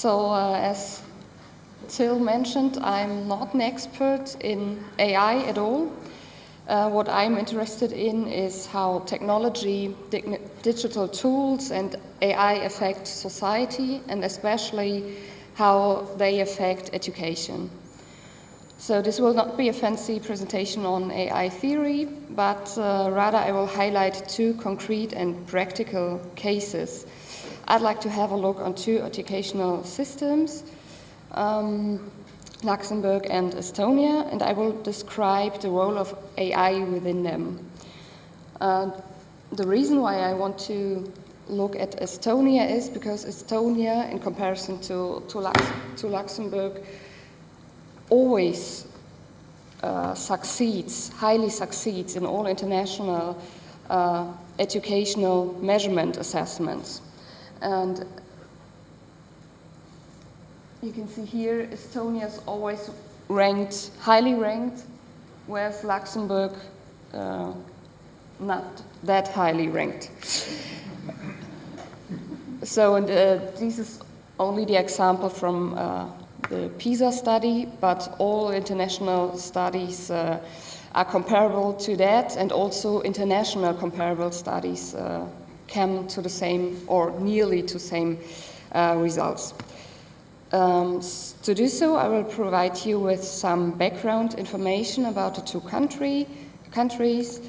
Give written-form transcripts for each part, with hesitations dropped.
As Till mentioned, I'm not an expert in AI at all. What I'm interested in is how technology, digital tools and AI affect society, and especially how they affect education. So this will not be a fancy presentation on AI theory, but rather I will highlight two concrete and practical cases. I'd like to have a look on two educational systems, Luxembourg and Estonia, and I will describe the role of AI within them. The reason why I want to look at Estonia is because Estonia, in comparison to Luxembourg, always highly succeeds in all international educational measurement assessments. And you can see here, Estonia is always highly ranked, whereas Luxembourg, not that highly ranked. So this is only the example from the PISA study, but all international studies are comparable to that, and also international comparable studies come to the same or nearly to same results. To do so, I will provide you with some background information about the two countries.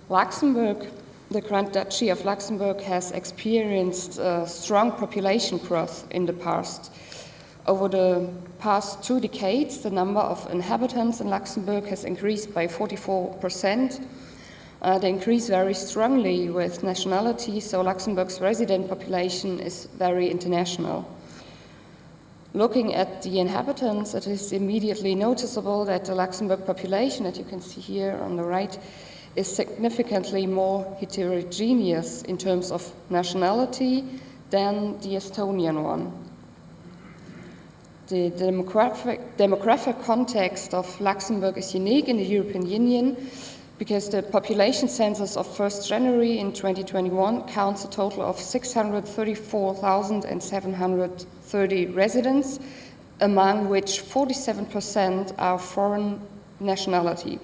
Luxembourg, the Grand Duchy of Luxembourg, has experienced strong population growth in the past. Over the past 2 decades, the number of inhabitants in Luxembourg has increased by 44%. They increase very strongly with nationality, so Luxembourg's resident population is very international. Looking at the inhabitants, it is immediately noticeable that the Luxembourg population, that you can see here on the right, is significantly more heterogeneous in terms of nationality than the Estonian one. The demographic context of Luxembourg is unique in the European Union because the population census of 1st January in 2021 counts a total of 634,730 residents, among which 47% are foreign nationality.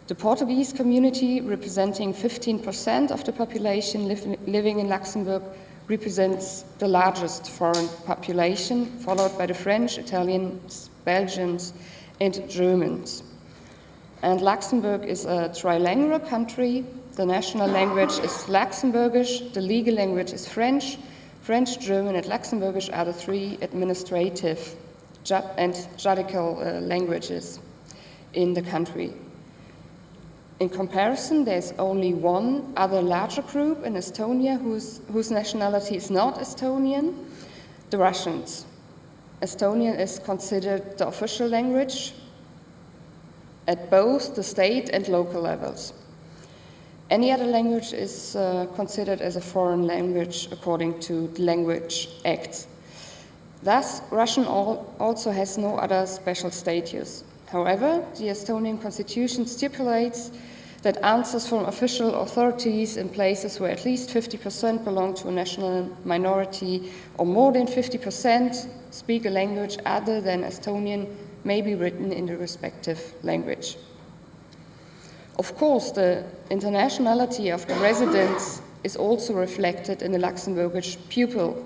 The Portuguese community, representing 15% of the population living in Luxembourg, represents the largest foreign population, followed by the French, Italians, Belgians, and Germans. And Luxembourg is a trilingual country. The national language is Luxembourgish, the legal language is French. French, German, and Luxembourgish are the 3 administrative and judicial languages in the country. In comparison, there's only one other larger group in Estonia whose nationality is not Estonian, the Russians. Estonian is considered the official language at both the state and local levels. Any other language is considered as a foreign language according to the Language Act. Thus, Russian also has no other special status. However, the Estonian constitution stipulates that answers from official authorities in places where at least 50% belong to a national minority or more than 50% speak a language other than Estonian may be written in the respective language. Of course, the internationality of the residents is also reflected in the Luxembourgish pupil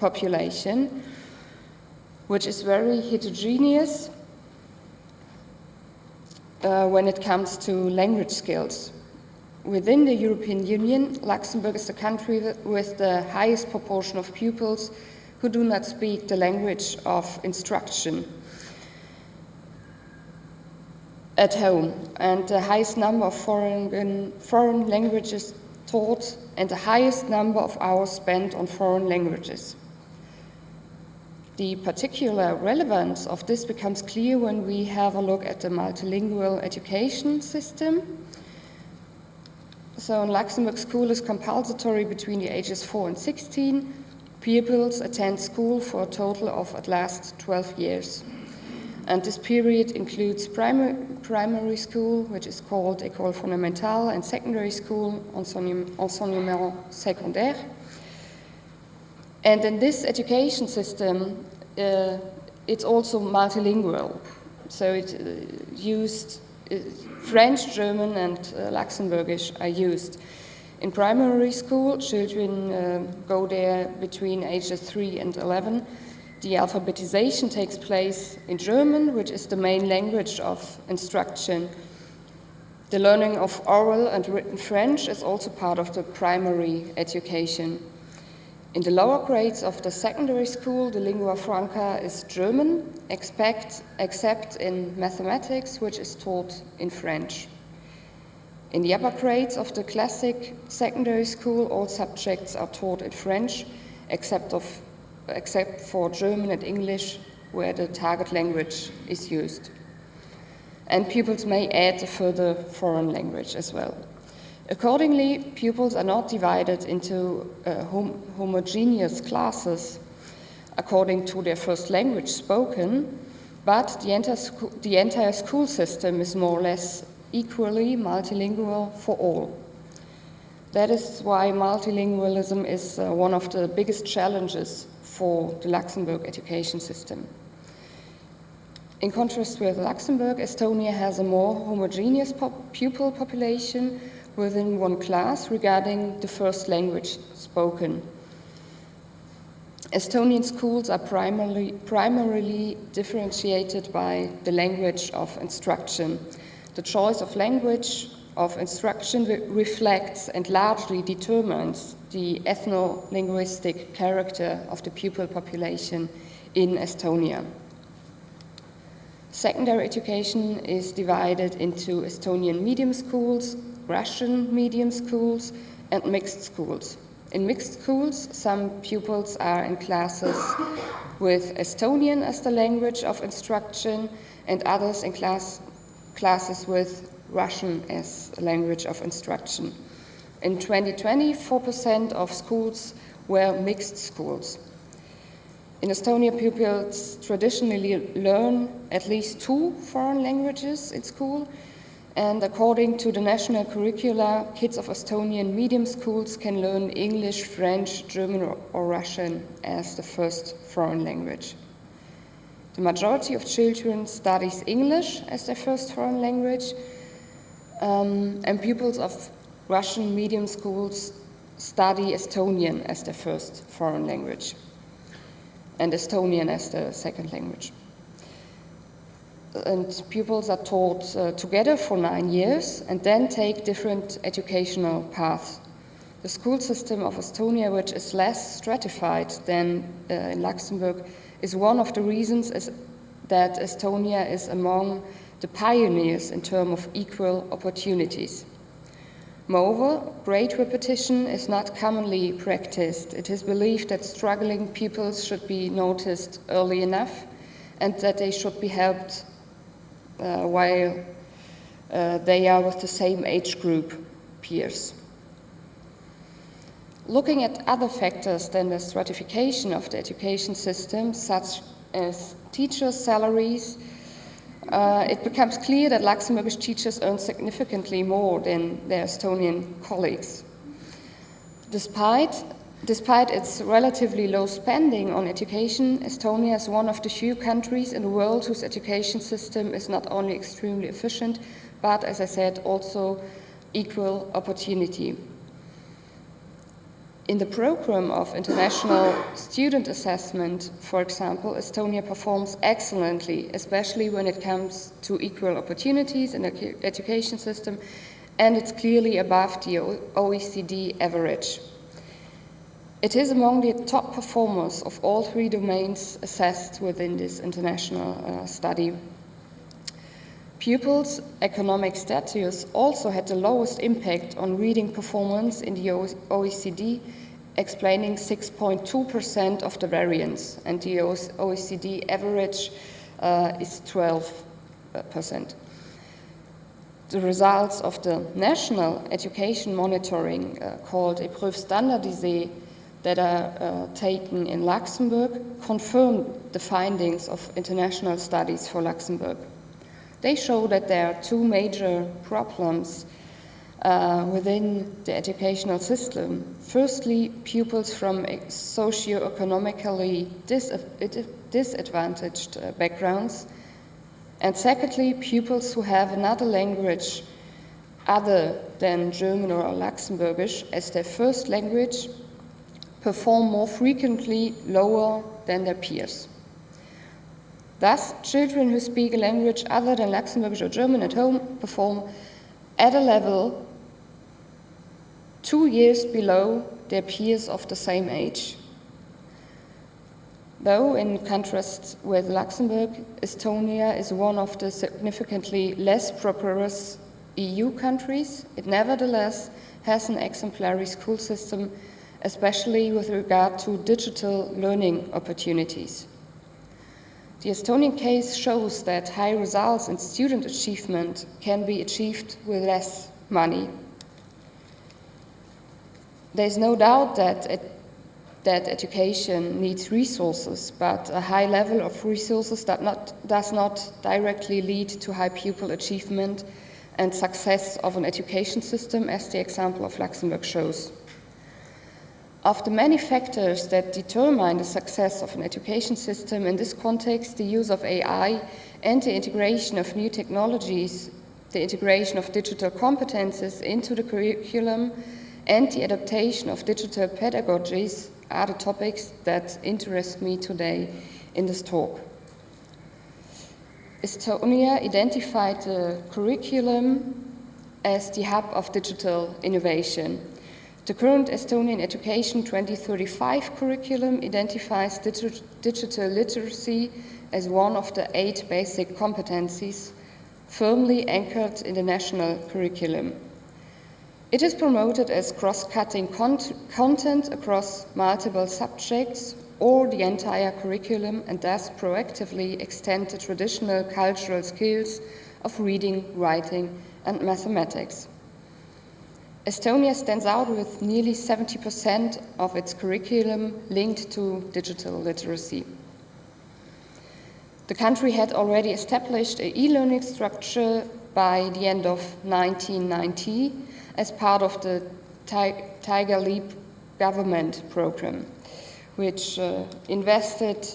population, which is very heterogeneous when it comes to language skills. Within the European Union, Luxembourg is the country with the highest proportion of pupils who do not speak the language of instruction at home, and the highest number of foreign languages taught, and the highest number of hours spent on foreign languages. The particular relevance of this becomes clear when we have a look at the multilingual education system. So in Luxembourg, school is compulsory between the ages 4 and 16. Pupils attend school for a total of at least 12 years. And this period includes primary school, which is called École fondamentale, and secondary school, enseignement secondaire. And in this education system, it's also multilingual. So it used French, German, and Luxembourgish are used. In primary school, children go there between ages 3 and 11. The alphabetization takes place in German, which is the main language of instruction. The learning of oral and written French is also part of the primary education. In the lower grades of the secondary school, the lingua franca is German, except in mathematics, which is taught in French. In the upper grades of the classic secondary school, all subjects are taught in French, except for German and English, where the target language is used. And pupils may add a further foreign language as well. Accordingly, pupils are not divided into homogeneous classes according to their first language spoken, but the entire school system is more or less equally multilingual for all. That is why multilingualism is one of the biggest challenges for the Luxembourg education system. In contrast with Luxembourg, Estonia has a more homogeneous pupil population within one class regarding the first language spoken. Estonian schools are primarily differentiated by the language of instruction. The choice of language of instruction reflects and largely determines the ethno-linguistic character of the pupil population in Estonia. Secondary education is divided into Estonian medium schools, Russian medium schools, and mixed schools. In mixed schools, some pupils are in classes with Estonian as the language of instruction, and others in classes with Russian as a language of instruction. In 2020, 4% of schools were mixed schools. In Estonia, pupils traditionally learn at least 2 foreign languages in school, and according to the national curricula, kids of Estonian medium schools can learn English, French, German, or Russian as the first foreign language. The majority of children studies English as their first foreign language, and pupils of Russian medium schools study Estonian as their first foreign language, and Estonian as the second language. And pupils are taught together for 9 years and then take different educational paths. The school system of Estonia, which is less stratified than in Luxembourg, is one of the reasons that Estonia is among the pioneers in terms of equal opportunities. Moreover, grade repetition is not commonly practiced. It is believed that struggling pupils should be noticed early enough and that they should be helped while they are with the same age group peers. Looking at other factors than the stratification of the education system, such as teachers' salaries, it becomes clear that Luxembourgish teachers earn significantly more than their Estonian colleagues. Despite its relatively low spending on education, Estonia is one of the few countries in the world whose education system is not only extremely efficient, but, as I said, also equal opportunity. In the program of international student assessment, for example, Estonia performs excellently, especially when it comes to equal opportunities in the education system, and it's clearly above the OECD average. It is among the top performers of all 3 domains assessed within this international study. Pupils' economic status also had the lowest impact on reading performance in the OECD, explaining 6.2% of the variance, and the OECD average is 12%. The results of the national education monitoring called Épreuves standardisées that are taken in Luxembourg confirm the findings of international studies for Luxembourg. They show that there are 2 major problems within the educational system. Firstly, pupils from socio-economically disadvantaged backgrounds, and secondly, pupils who have another language other than German or Luxembourgish as their first language perform more frequently lower than their peers. Thus, children who speak a language other than Luxembourgish or German at home perform at a level 2 years below their peers of the same age. Though, in contrast with Luxembourg, Estonia is one of the significantly less prosperous EU countries, it nevertheless has an exemplary school system, especially with regard to digital learning opportunities. The Estonian case shows that high results in student achievement can be achieved with less money. There is no doubt that education needs resources, but a high level of resources does not directly lead to high pupil achievement and success of an education system, as the example of Luxembourg shows. Of the many factors that determine the success of an education system, in this context, the use of AI and the integration of new technologies, the integration of digital competences into the curriculum, and the adaptation of digital pedagogies are the topics that interest me today in this talk. Estonia identified the curriculum as the hub of digital innovation. The current Estonian Education 2035 curriculum identifies digital literacy as one of the 8 basic competencies firmly anchored in the national curriculum. It is promoted as cross-cutting content across multiple subjects or the entire curriculum, and thus proactively extend the traditional cultural skills of reading, writing, and mathematics. Estonia stands out with nearly 70% of its curriculum linked to digital literacy. The country had already established an e-learning structure by the end of 1990 as part of the Tiger Leap government program, which invested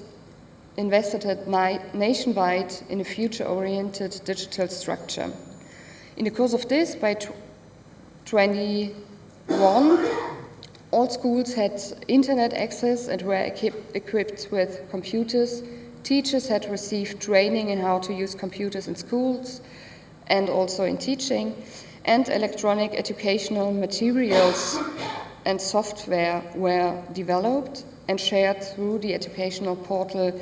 nationwide in a future-oriented digital structure. In the course of this, by 2021, all schools had internet access and were equipped with computers. Teachers had received training in how to use computers in schools and also in teaching, and electronic educational materials and software were developed and shared through the educational portal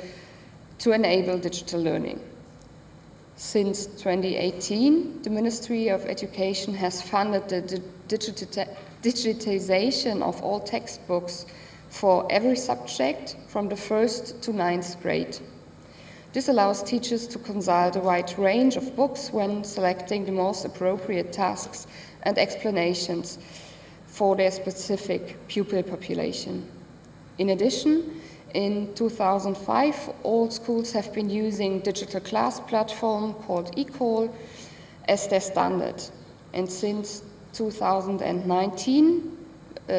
to enable digital learning. Since 2018, the Ministry of Education has funded the digitization of all textbooks for every subject from the 1st to 9th grade. This allows teachers to consult a wide range of books when selecting the most appropriate tasks and explanations for their specific pupil population. In addition, in 2005, all schools have been using digital class platform called eCall as their standard. And since 2019,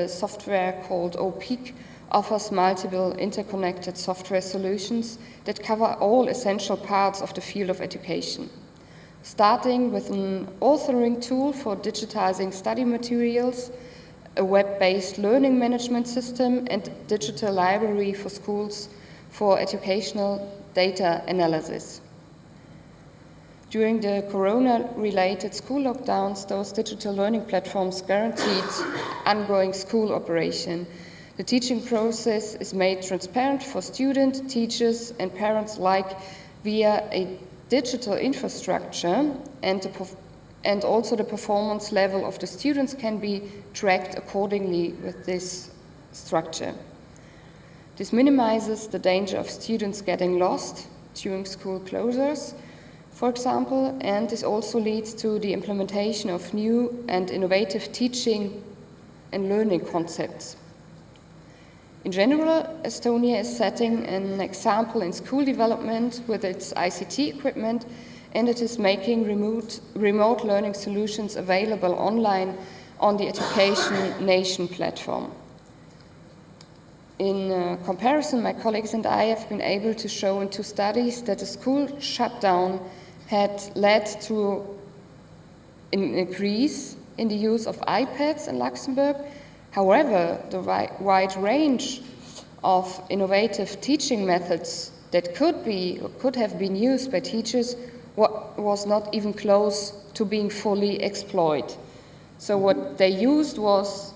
software called OPIC offers multiple interconnected software solutions that cover all essential parts of the field of education, starting with an authoring tool for digitizing study materials, a web-based learning management system, and digital library for schools for educational data analysis. During the corona-related school lockdowns, those digital learning platforms guaranteed ongoing school operation. The teaching process is made transparent for students, teachers, and parents alike via a digital infrastructure, and also the performance level of the students can be tracked accordingly with this structure. This minimizes the danger of students getting lost during school closures, for example, and this also leads to the implementation of new and innovative teaching and learning concepts. In general, Estonia is setting an example in school development with its ICT equipment and it is making remote learning solutions available online on the Education Nation platform. In comparison, my colleagues and I have been able to show in 2 studies that the school shutdown had led to an increase in the use of iPads in Luxembourg. However, the wide range of innovative teaching methods that could have been used by teachers was not even close to being fully exploited. So what they used was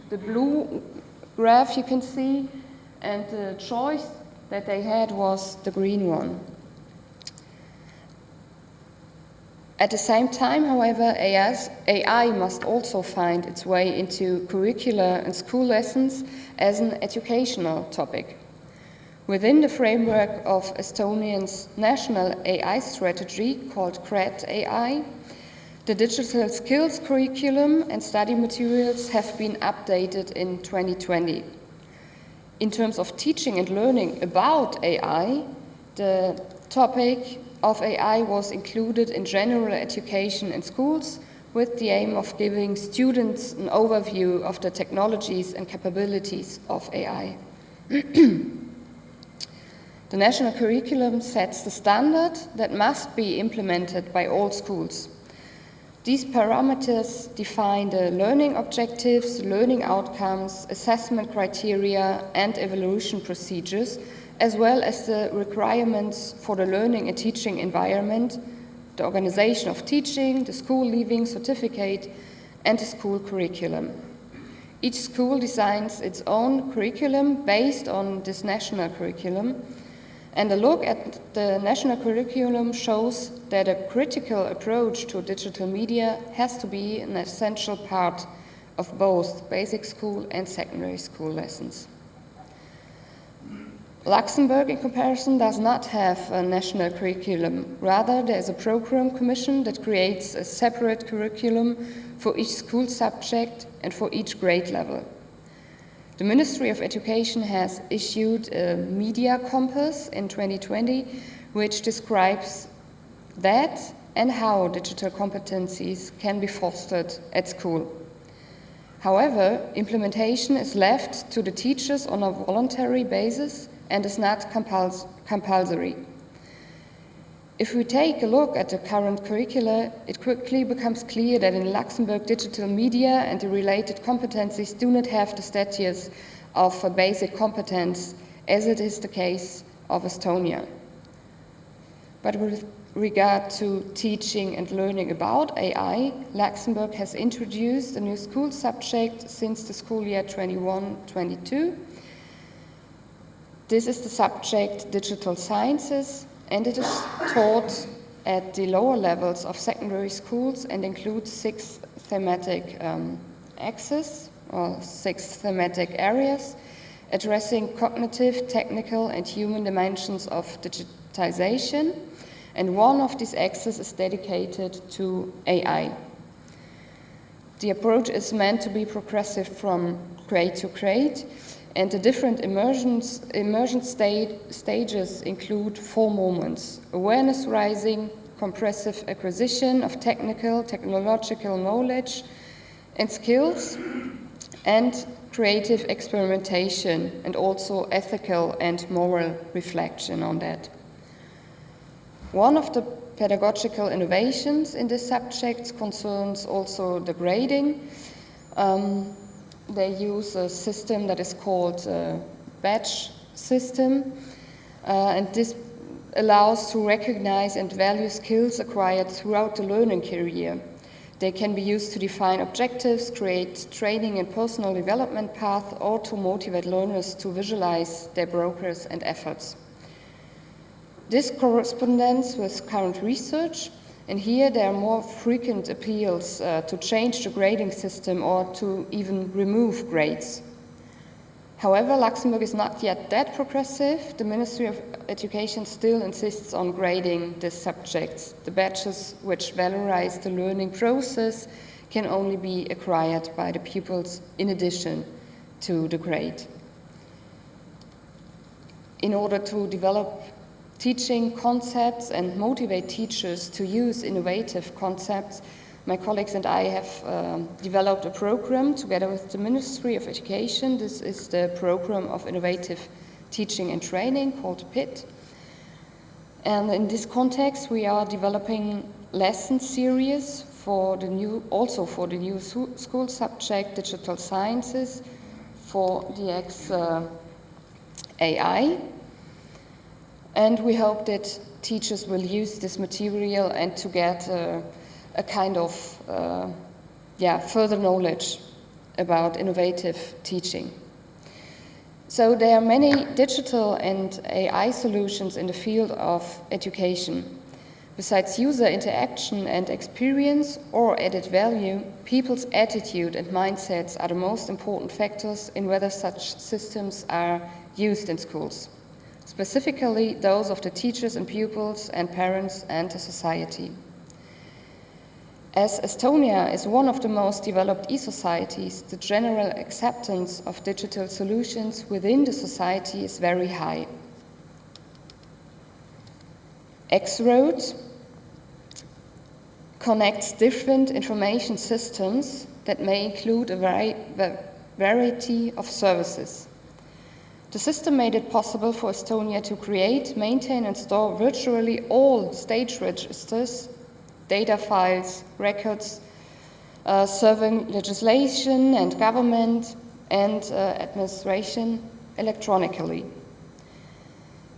the blue graph you can see, and the choice that they had was the green one. At the same time, however, AI must also find its way into curricula and school lessons as an educational topic. Within the framework of Estonia's national AI strategy called CRED AI, the digital skills curriculum and study materials have been updated in 2020. In terms of teaching and learning about AI, the topic of AI was included in general education in schools with the aim of giving students an overview of the technologies and capabilities of AI. The national curriculum sets the standard that must be implemented by all schools. These parameters define the learning objectives, learning outcomes, assessment criteria, and evaluation procedures, as well as the requirements for the learning and teaching environment, the organization of teaching, the school leaving certificate, and the school curriculum. Each school designs its own curriculum based on this national curriculum, and a look at the national curriculum shows that a critical approach to digital media has to be an essential part of both basic school and secondary school lessons. Luxembourg, in comparison, does not have a national curriculum. Rather, there is a program commission that creates a separate curriculum for each school subject and for each grade level. The Ministry of Education has issued a media compass in 2020, which describes that and how digital competencies can be fostered at school. However, implementation is left to the teachers on a voluntary basis and is not compulsory. If we take a look at the current curricula, it quickly becomes clear that in Luxembourg, digital media and the related competencies do not have the status of a basic competence, as it is the case of Estonia. But with regard to teaching and learning about AI, Luxembourg has introduced a new school subject since the school year 21-22. This is the subject Digital Sciences, and it is taught at the lower levels of secondary schools and includes 6 thematic axes or 6 thematic areas addressing cognitive, technical, and human dimensions of digitization, and one of these axes is dedicated to AI. The approach is meant to be progressive from grade to grade, and the different immersion stages include 4 moments: awareness rising, compressive acquisition of technological knowledge and skills, and creative experimentation, and also ethical and moral reflection on that. One of the pedagogical innovations in this subject concerns also the grading. They use a system that is called a badge system, and this allows to recognize and value skills acquired throughout the learning career. They can be used to define objectives, create training and personal development paths, or to motivate learners to visualize their progress and efforts. This corresponds with current research, and here there are more frequent appeals to change the grading system or to even remove grades. However, Luxembourg is not yet that progressive. The Ministry of Education still insists on grading these subjects. The badges which valorize the learning process can only be acquired by the pupils in addition to the grade. In order to develop teaching concepts and motivate teachers to use innovative concepts, my colleagues and I have developed a program together with the Ministry of Education. This is the Program of Innovative Teaching and Training called Pitt. And in this context, we are developing lesson series for the new school subject, Digital Sciences, for DX AI. And we hope that teachers will use this material and to get a kind of further knowledge about innovative teaching. So there are many digital and AI solutions in the field of education. Besides user interaction and experience or added value, people's attitude and mindsets are the most important factors in whether such systems are used in schools, specifically those of the teachers and pupils and parents and the society. As Estonia is one of the most developed e-societies, the general acceptance of digital solutions within the society is very high. X-Road connects different information systems that may include a variety of services. The system made it possible for Estonia to create, maintain and store virtually all state registers, data files, records, serving legislation and government and administration electronically.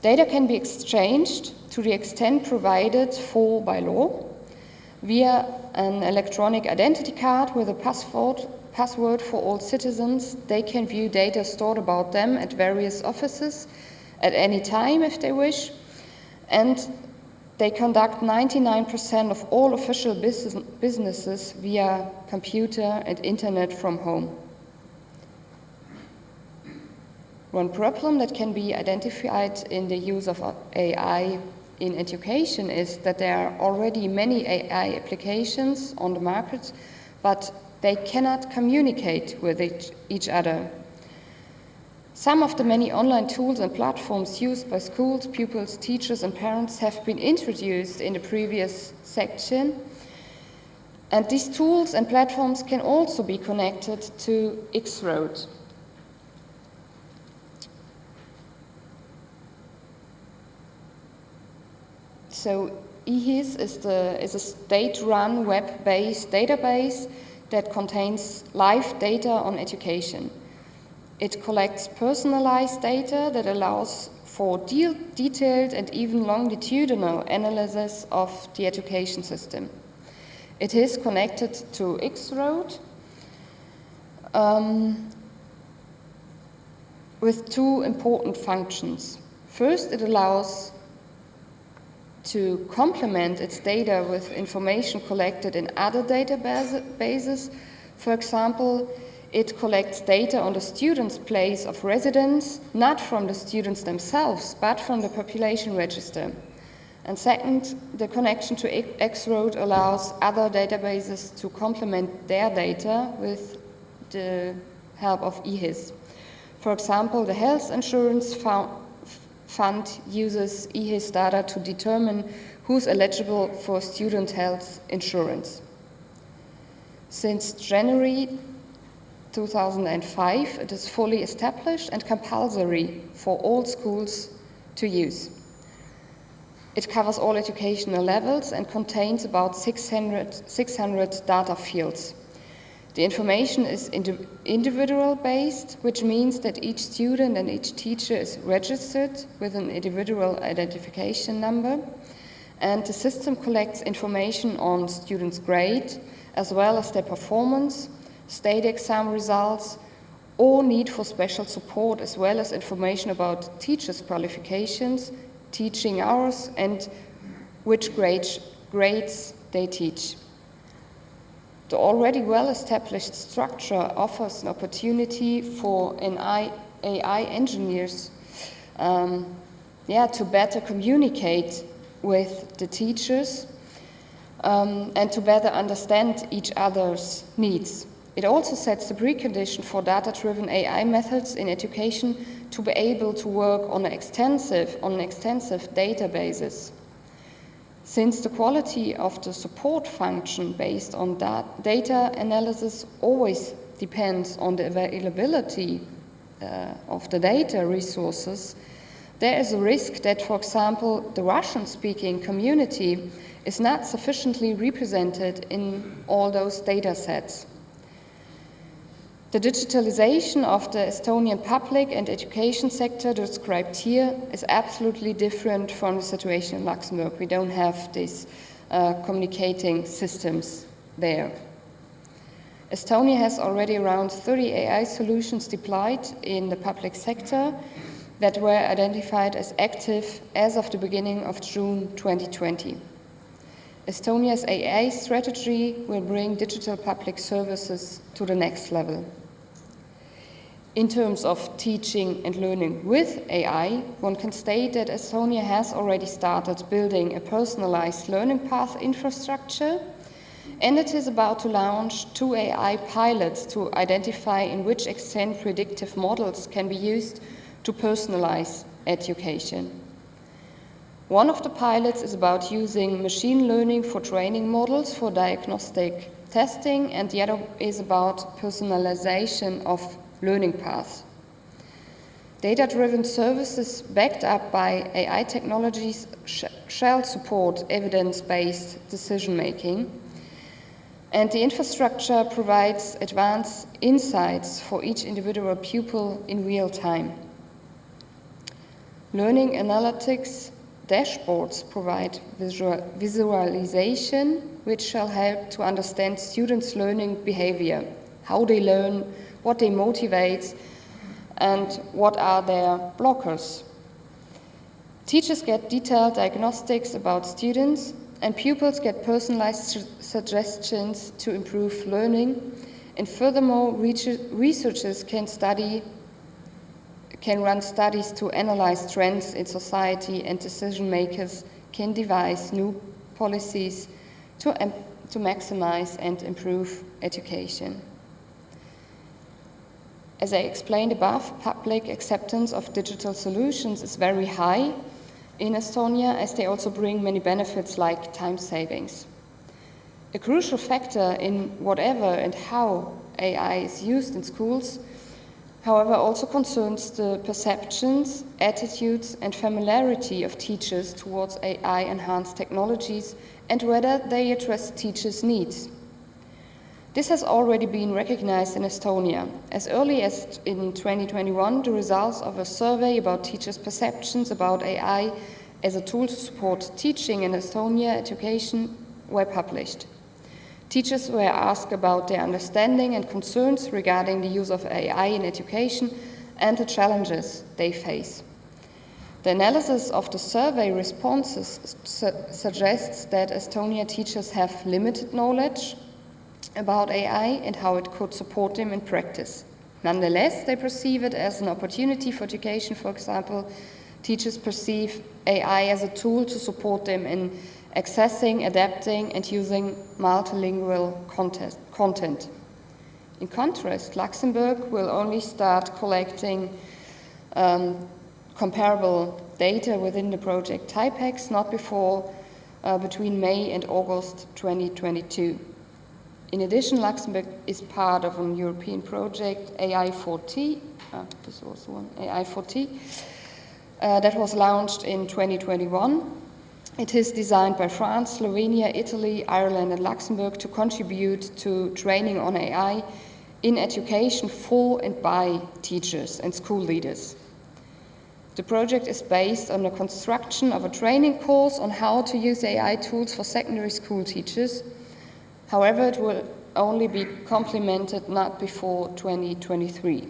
Data can be exchanged to the extent provided for by law via an electronic identity card with a password for all citizens. They can view data stored about them at various offices at any time if they wish, and they conduct 99% of all official businesses via computer and internet from home. One problem that can be identified in the use of AI in education is that there are already many AI applications on the market, but they cannot communicate with each other. Some of the many online tools and platforms used by schools, pupils, teachers and parents have been introduced in the previous section. And these tools and platforms can also be connected to X-Road. So EHIS is a state-run web-based database that contains live data on education. It collects personalized data that allows for detailed and even longitudinal analysis of the education system. It is connected to X-Road with two important functions. First, it allows to complement its data with information collected in other databases. For example, it collects data on the students' place of residence, not from the students themselves, but from the population register. And second, the connection to X-Road allows other databases to complement their data with the help of EHIS. For example, the Health Insurance Fund uses EHIS data to determine who's eligible for student health insurance. Since January 2005, it is fully established and compulsory for all schools to use. It covers all educational levels and contains about 600 data fields. The information is individual-based, which means that each student and each teacher is registered with an individual identification number, and the system collects information on students' grade, as well as their performance, state exam results, or need for special support, as well as information about teachers' qualifications, teaching hours, and which grades they teach. The already well-established structure offers an opportunity for AI engineers to better communicate with the teachers and to better understand each other's needs. It also sets the precondition for data-driven AI methods in education to be able to work on an extensive databases. Since the quality of the support function based on data analysis always depends on the availability of the data resources, there is a risk that, for example, the Russian-speaking community is not sufficiently represented in all those data sets. The digitalization of the Estonian public and education sector described here is absolutely different from the situation in Luxembourg. We don't have these communicating systems there. Estonia has already around 30 AI solutions deployed in the public sector that were identified as active as of the beginning of June 2020. Estonia's AI strategy will bring digital public services to the next level. In terms of teaching and learning with AI, one can state that Estonia has already started building a personalized learning path infrastructure, and it is about to launch 2 AI pilots to identify in which extent predictive models can be used to personalize education. One of the pilots is about using machine learning for training models for diagnostic testing, and the other is about personalization of learning paths. Data-driven services backed up by AI technologies shall support evidence-based decision-making, and the infrastructure provides advanced insights for each individual pupil in real time. Learning analytics dashboards provide visualization, which shall help to understand students' learning behavior, how they learn, what they motivate, and what are their blockers. Teachers get detailed diagnostics about students, and pupils get personalized suggestions to improve learning. And furthermore, researchers can run studies to analyze trends in society, and decision makers can devise new policies to maximize and improve education. As I explained above, public acceptance of digital solutions is very high in Estonia, as they also bring many benefits like time savings. A crucial factor in whatever and how AI is used in schools, however, also concerns the perceptions, attitudes, and familiarity of teachers towards AI-enhanced technologies and whether they address teachers' needs. This has already been recognized in Estonia. As early as in 2021, the results of a survey about teachers' perceptions about AI as a tool to support teaching in Estonia education were published. Teachers were asked about their understanding and concerns regarding the use of AI in education and the challenges they face. The analysis of the survey responses suggests that Estonian teachers have limited knowledge about AI and how it could support them in practice. Nonetheless, they perceive it as an opportunity for education. For example, teachers perceive AI as a tool to support them in accessing, adapting, and using multilingual content. In contrast, Luxembourg will only start collecting comparable data within the project TypeX not before between May and August 2022. In addition, Luxembourg is part of an European project, AI4T, this was one, AI4T, that was launched in 2021. It is designed by France, Slovenia, Italy, Ireland, and Luxembourg to contribute to training on AI in education for and by teachers and school leaders. The project is based on the construction of a training course on how to use AI tools for secondary school teachers. However, it will only be complemented not before 2023.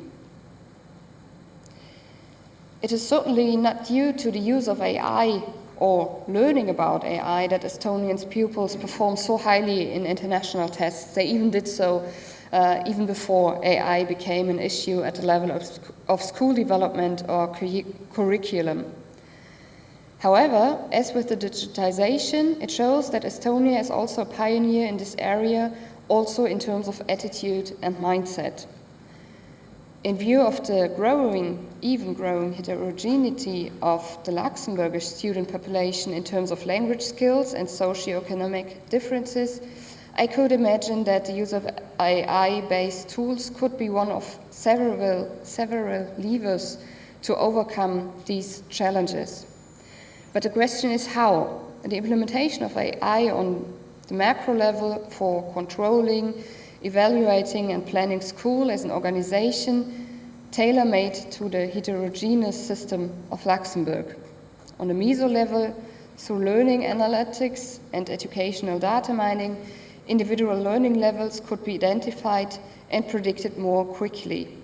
It is certainly not due to the use of AI or learning about AI that Estonian pupils perform so highly in international tests. They even did so even before AI became an issue at the level of school development or curriculum. However, as with the digitization, it shows that Estonia is also a pioneer in this area, also in terms of attitude and mindset. In view of the even growing heterogeneity of the Luxembourgish student population in terms of language skills and socioeconomic differences, I could imagine that the use of AI-based tools could be one of several levers to overcome these challenges. But the question is how? The implementation of AI on the macro level for controlling, evaluating and planning school as an organization tailor-made to the heterogeneous system of Luxembourg. On the meso level, through learning analytics and educational data mining, individual learning levels could be identified and predicted more quickly.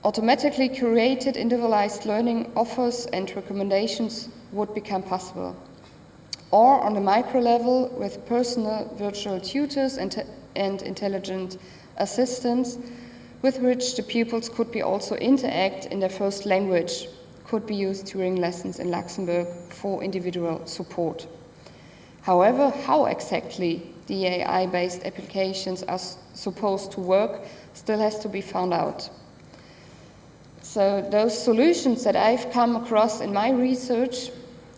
Automatically curated individualized learning offers and recommendations would become possible. Or on the micro level, with personal virtual tutors and intelligent assistants with which the pupils could be also interact in their first language, could be used during lessons in Luxembourg for individual support. However, how exactly the AI-based applications are supposed to work still has to be found out. So those solutions that I've come across in my research,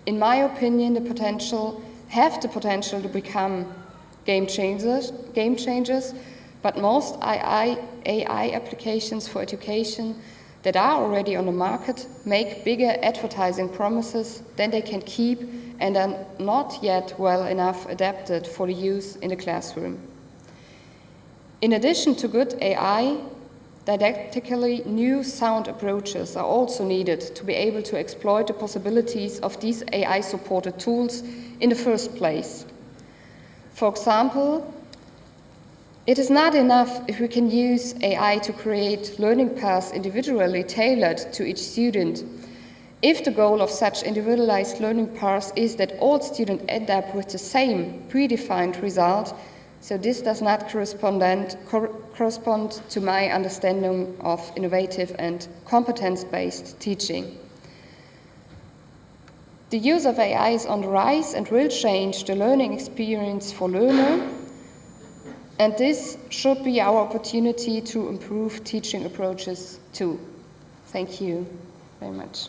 in my opinion, have the potential to become game changers, but most AI applications for education that are already on the market make bigger advertising promises than they can keep and are not yet well enough adapted for the use in the classroom. In addition to good AI, didactically new sound approaches are also needed to be able to exploit the possibilities of these AI-supported tools in the first place. For example, it is not enough if we can use AI to create learning paths individually tailored to each student. If the goal of such individualized learning paths is that all students end up with the same predefined result, so this does not correspond to my understanding of innovative and competence-based teaching. The use of AI is on the rise and will change the learning experience for learners, and this should be our opportunity to improve teaching approaches too. Thank you very much.